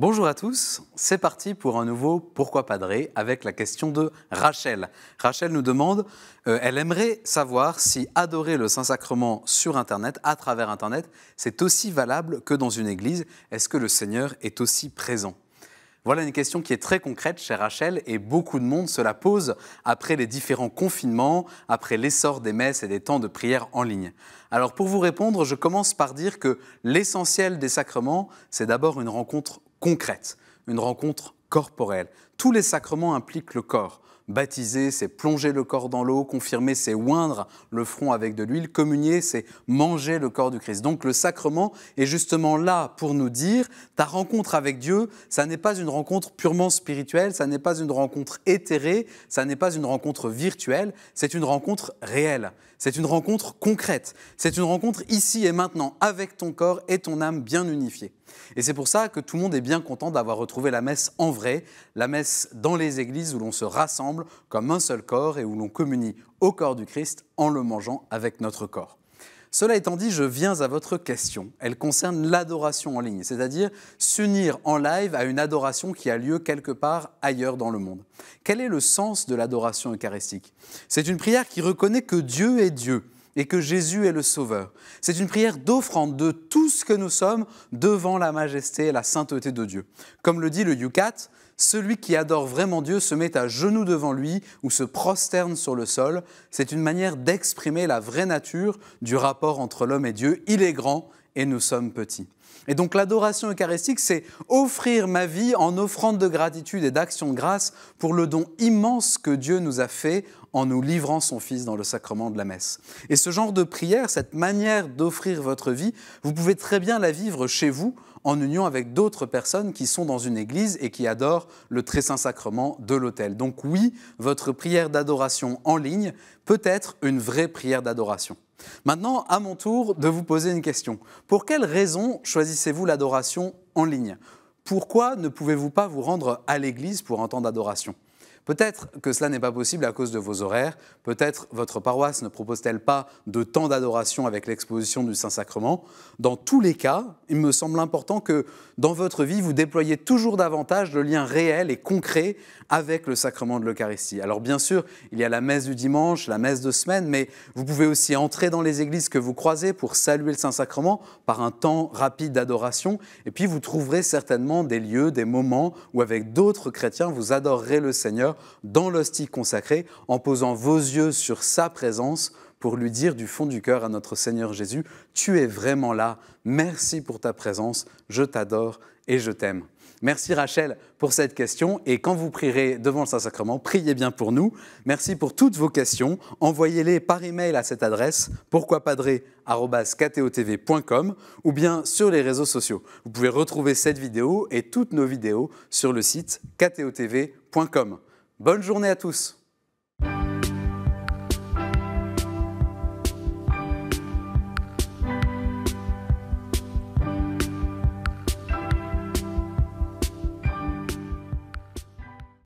Bonjour à tous, c'est parti pour un nouveau Pourquoi Padré avec la question de Rachel. Rachel nous demande, elle aimerait savoir si adorer le Saint-Sacrement sur Internet, à travers Internet, c'est aussi valable que dans une église. Est-ce que le Seigneur est aussi présent ? Voilà une question qui est très concrète chez Rachel et beaucoup de monde se la pose après les différents confinements, après l'essor des messes et des temps de prière en ligne. Alors pour vous répondre, je commence par dire que l'essentiel des sacrements, c'est d'abord une rencontre concrète, une rencontre corporelle. Tous les sacrements impliquent le corps. Baptiser, c'est plonger le corps dans l'eau. Confirmer, c'est oindre le front avec de l'huile. Communier, c'est manger le corps du Christ. Donc le sacrement est justement là pour nous dire, ta rencontre avec Dieu, ça n'est pas une rencontre purement spirituelle, ça n'est pas une rencontre éthérée, ça n'est pas une rencontre virtuelle, c'est une rencontre réelle. C'est une rencontre concrète. C'est une rencontre ici et maintenant avec ton corps et ton âme bien unifiés. Et c'est pour ça que tout le monde est bien content d'avoir retrouvé la messe en vrai, la messe dans les églises où l'on se rassemble comme un seul corps et où l'on communie au corps du Christ en le mangeant avec notre corps. Cela étant dit, je viens à votre question. Elle concerne l'adoration en ligne, c'est-à-dire s'unir en live à une adoration qui a lieu quelque part ailleurs dans le monde. Quel est le sens de l'adoration eucharistique ? C'est une prière qui reconnaît que Dieu est Dieu et que Jésus est le Sauveur. C'est une prière d'offrande de tout ce que nous sommes devant la majesté et la sainteté de Dieu. Comme le dit le Yucat, celui qui adore vraiment Dieu se met à genoux devant lui ou se prosterne sur le sol. C'est une manière d'exprimer la vraie nature du rapport entre l'homme et Dieu. Il est grand et nous sommes petits. Et donc l'adoration eucharistique, c'est offrir ma vie en offrande de gratitude et d'action de grâce pour le don immense que Dieu nous a fait en nous livrant son Fils dans le sacrement de la messe. Et ce genre de prière, cette manière d'offrir votre vie, vous pouvez très bien la vivre chez vous, en union avec d'autres personnes qui sont dans une église et qui adorent le très saint sacrement de l'autel. Donc oui, votre prière d'adoration en ligne peut être une vraie prière d'adoration. Maintenant, à mon tour de vous poser une question. Pour quelles raisons choisissez-vous l'adoration en ligne ? Pourquoi ne pouvez-vous pas vous rendre à l'église pour un temps d'adoration ? Peut-être que cela n'est pas possible à cause de vos horaires, peut-être votre paroisse ne propose-t-elle pas de temps d'adoration avec l'exposition du Saint-Sacrement. Dans tous les cas, il me semble important que dans votre vie, vous déployiez toujours davantage le lien réel et concret avec le sacrement de l'Eucharistie. Alors bien sûr, il y a la messe du dimanche, la messe de semaine, mais vous pouvez aussi entrer dans les églises que vous croisez pour saluer le Saint-Sacrement par un temps rapide d'adoration. Et puis vous trouverez certainement des lieux, des moments où avec d'autres chrétiens, vous adorerez le Seigneur dans l'hostie consacrée en posant vos yeux sur sa présence pour lui dire du fond du cœur à notre Seigneur Jésus, « Tu es vraiment là, merci pour ta présence, je t'adore et je t'aime ». Merci Rachel pour cette question et quand vous prierez devant le Saint-Sacrement, priez bien pour nous. Merci pour toutes vos questions. Envoyez-les par email à cette adresse pourquoipadré@ktotv.com ou bien sur les réseaux sociaux. Vous pouvez retrouver cette vidéo et toutes nos vidéos sur le site ktotv.com. Bonne journée à tous.